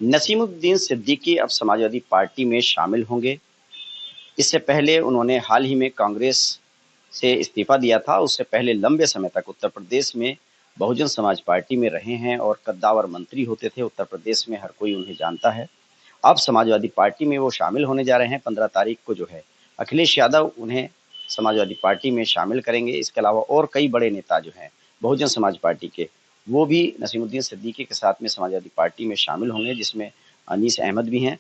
नसीमुद्दीन सिद्दीकी अब समाजवादी पार्टी में शामिल होंगे। इससे पहले उन्होंने हाल ही में कांग्रेस से इस्तीफा दिया था। उससे पहले लंबे समय तक उत्तर प्रदेश में बहुजन समाज पार्टी में रहे हैं और कद्दावर मंत्री होते थे। उत्तर प्रदेश में हर कोई उन्हें जानता है। अब समाजवादी पार्टी में वो शामिल होने जा रहे हैं। 15 तारीख को जो है अखिलेश यादव उन्हें समाजवादी पार्टी में शामिल करेंगे। इसके अलावा और कई बड़े नेता जो हैं बहुजन समाज पार्टी के, वो भी नसीमुद्दीन सिद्दीकी के साथ में समाजवादी पार्टी में शामिल होंगे, जिसमें अनीस अहमद भी हैं।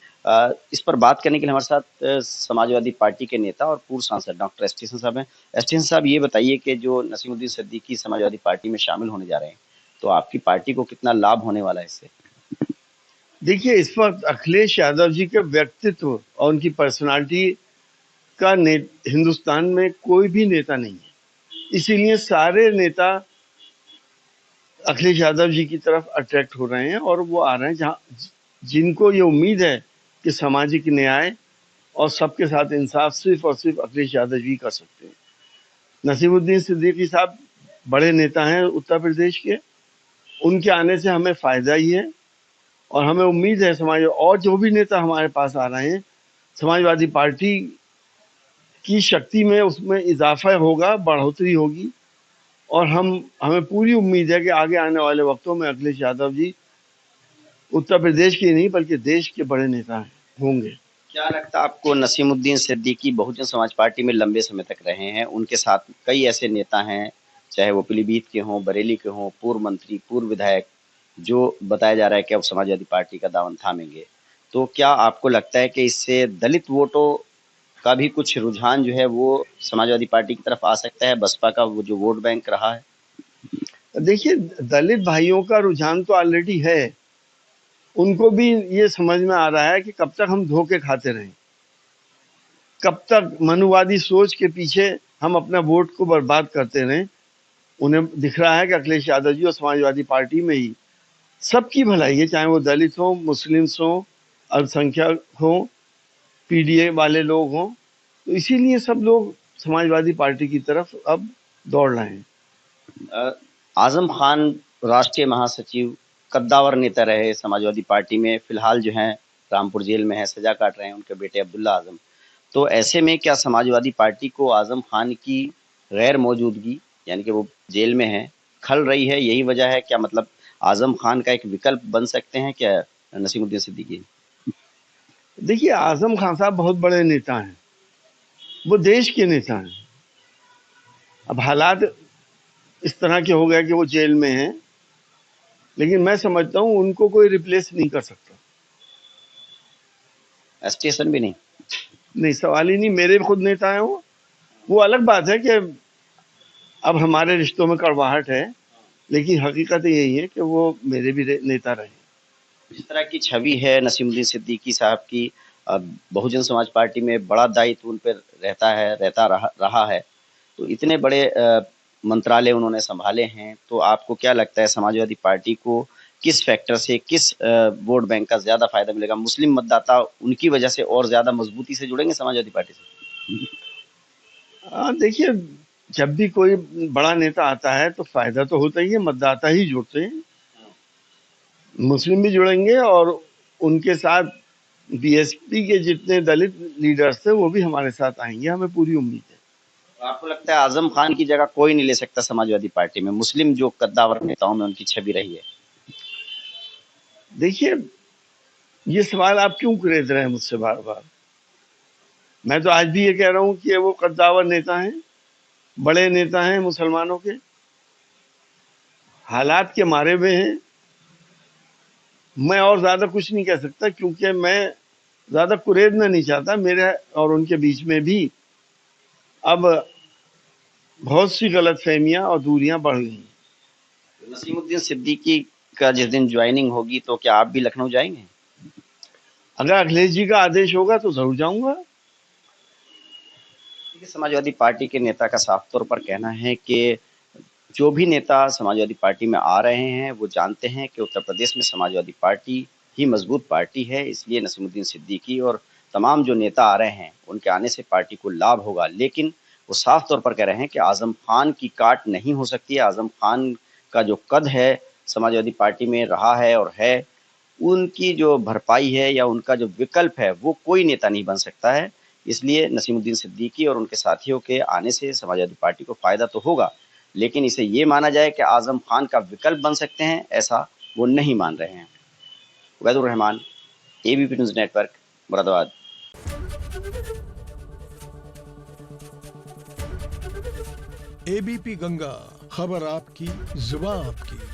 इस पर बात करने के लिए हमारे साथ समाजवादी पार्टी के नेता और पूर्व सांसद डॉक्टर एस टी साहब हैं। एस टी साहब, ये बताइए कि जो नसीमुद्दीन सिद्दीकी समाजवादी पार्टी में शामिल होने जा रहे हैं, तो आपकी पार्टी को कितना लाभ होने वाला है इससे? देखिए, इस वक्त अखिलेश यादव जी के व्यक्तित्व और उनकी पर्सनालिटी का हिंदुस्तान में कोई भी नेता नहीं है। इसीलिए सारे नेता अखिलेश यादव जी की तरफ अट्रैक्ट हो रहे हैं और वो आ रहे हैं जहां जिनको ये उम्मीद है कि सामाजिक न्याय और सबके साथ इंसाफ सिर्फ और सिर्फ अखिलेश यादव जी कर सकते हैं। नसीमुद्दीन सिद्दीकी साहब बड़े नेता हैं उत्तर प्रदेश के, उनके आने से हमें फायदा ही है और हमें उम्मीद है समाज और जो भी नेता हमारे पास आ रहे हैं, समाजवादी पार्टी की शक्ति में उसमें इजाफा होगा, बढ़ोतरी होगी और हमें पूरी उम्मीद है कि आगे आने वाले वक्तों में अखिलेश यादव जी उत्तर प्रदेश के नहीं बल्कि देश के बड़े नेता होंगे। क्या लगता है आपको, नसीमुद्दीन सिद्दीकी बहुजन समाज पार्टी में लंबे समय तक रहे हैं, उनके साथ कई ऐसे नेता हैं, चाहे वो पीलीभीत के हों, बरेली के हों, पूर्व मंत्री, पूर्व विधायक, जो बताया जा रहा है कि अब समाजवादी पार्टी का दामन थामेंगे, तो क्या आपको लगता है कि इससे दलित वोटों का भी कुछ रुझान जो है वो समाजवादी पार्टी की तरफ आ सकता है? बसपा का वो जो वोट बैंक रहा है। देखिए, दलित भाइयों का रुझान तो ऑलरेडी है। उनको भी ये समझ में आ रहा है कि कब तक हम धोखे खाते रहें, कब तक मनुवादी सोच के पीछे हम अपना वोट को बर्बाद करते रहें। उन्हें दिख रहा है कि अखिलेश यादव जी और समाजवादी पार्टी में ही सबकी भलाई है, चाहे वो दलित हो, मुस्लिम्स हो, अल्पसंख्यक हो, पीडीए वाले लोग हों। तो इसीलिए सब लोग समाजवादी पार्टी की तरफ अब दौड़ रहे हैं। आजम खान राष्ट्रीय महासचिव, कद्दावर नेता रहे समाजवादी पार्टी में, फिलहाल जो हैं रामपुर जेल में है, सजा काट रहे हैं उनके बेटे अब्दुल्ला आजम। तो ऐसे में क्या समाजवादी पार्टी को आजम खान की गैर मौजूदगी, यानी कि वो जेल में है, खल रही है? यही वजह है क्या? मतलब आजम खान का एक विकल्प बन सकते हैं क्या नसीमुद्दीन सिद्दीकी? देखिए, आजम खान साहब बहुत बड़े नेता हैं, वो देश के नेता हैं। अब हालात इस तरह के हो गए कि वो जेल में हैं, लेकिन मैं समझता हूँ उनको कोई रिप्लेस नहीं कर सकता। स्टेशन भी नहीं? नहीं, सवाल ही नहीं। मेरे खुद नेता हैं वो अलग बात है कि अब हमारे रिश्तों में कड़वाहट है, लेकिन हकीकत यही है कि वो मेरे भी नेता रहे। जिस तरह की छवि है नसीमुद्दीन सिद्दीकी साहब की, बहुजन समाज पार्टी में बड़ा दायित्व उन पर रहा है, तो इतने बड़े मंत्रालय उन्होंने संभाले हैं, तो आपको क्या लगता है समाजवादी पार्टी को किस फैक्टर से, किस वोट बैंक का ज्यादा फायदा मिलेगा? मुस्लिम मतदाता उनकी वजह से और ज्यादा मजबूती से जुड़ेंगे समाजवादी पार्टी से? देखिए, जब भी कोई बड़ा नेता आता है तो फायदा तो होता ही है, मतदाता ही जुड़ते हैं। मुस्लिम भी जुड़ेंगे और उनके साथ बीएसपी के जितने दलित लीडर्स थे वो भी हमारे साथ आएंगे, हमें पूरी उम्मीद है। तो आपको लगता है आजम खान की जगह कोई नहीं ले सकता समाजवादी पार्टी में, मुस्लिम जो कद्दावर नेताओं में उनकी छवि रही है? देखिए, ये सवाल आप क्यों खरीद रहे हैं मुझसे बार बार? मैं तो आज भी ये कह रहा हूँ कि वो कद्दावर नेता हैं, बड़े नेता हैं मुसलमानों के, हालात के मारे हुए हैं। मैं और ज्यादा कुछ नहीं कह सकता क्योंकि मैं ज्यादा कुरेदना नहीं चाहता। मेरे और उनके बीच में भी अब बहुत सी गलतफहमियां और दूरियां बढ़ गई। नसीमुद्दीन सिद्दीकी का जिस दिन ज्वाइनिंग होगी तो क्या आप भी लखनऊ जाएंगे? अगर अखिलेश जी का आदेश होगा तो जरूर जाऊंगा। समाजवादी पार्टी के नेता का साफ तौर पर कहना है कि जो भी नेता समाजवादी पार्टी में आ रहे हैं वो जानते हैं कि उत्तर प्रदेश में समाजवादी पार्टी ही मजबूत पार्टी है, इसलिए नसीमुद्दीन सिद्दीकी और तमाम जो नेता आ रहे हैं उनके आने से पार्टी को लाभ होगा। लेकिन वो साफ तौर पर कह रहे हैं कि आजम खान की काट नहीं हो सकती है। आजम खान का जो कद है समाजवादी पार्टी में रहा है और है, उनकी जो भरपाई है या उनका जो विकल्प है वो कोई नेता नहीं बन सकता है। इसलिए नसीमुद्दीन सिद्दीकी और उनके साथियों के आने से समाजवादी पार्टी को फायदा तो होगा, लेकिन इसे ये माना जाए कि आजम खान का विकल्प बन सकते हैं, ऐसा वो नहीं मान रहे हैं। Ubaidur Rahman, ABP news network, Moradabad. ABP Ganga, खबर आपकी, जुबान आपकी।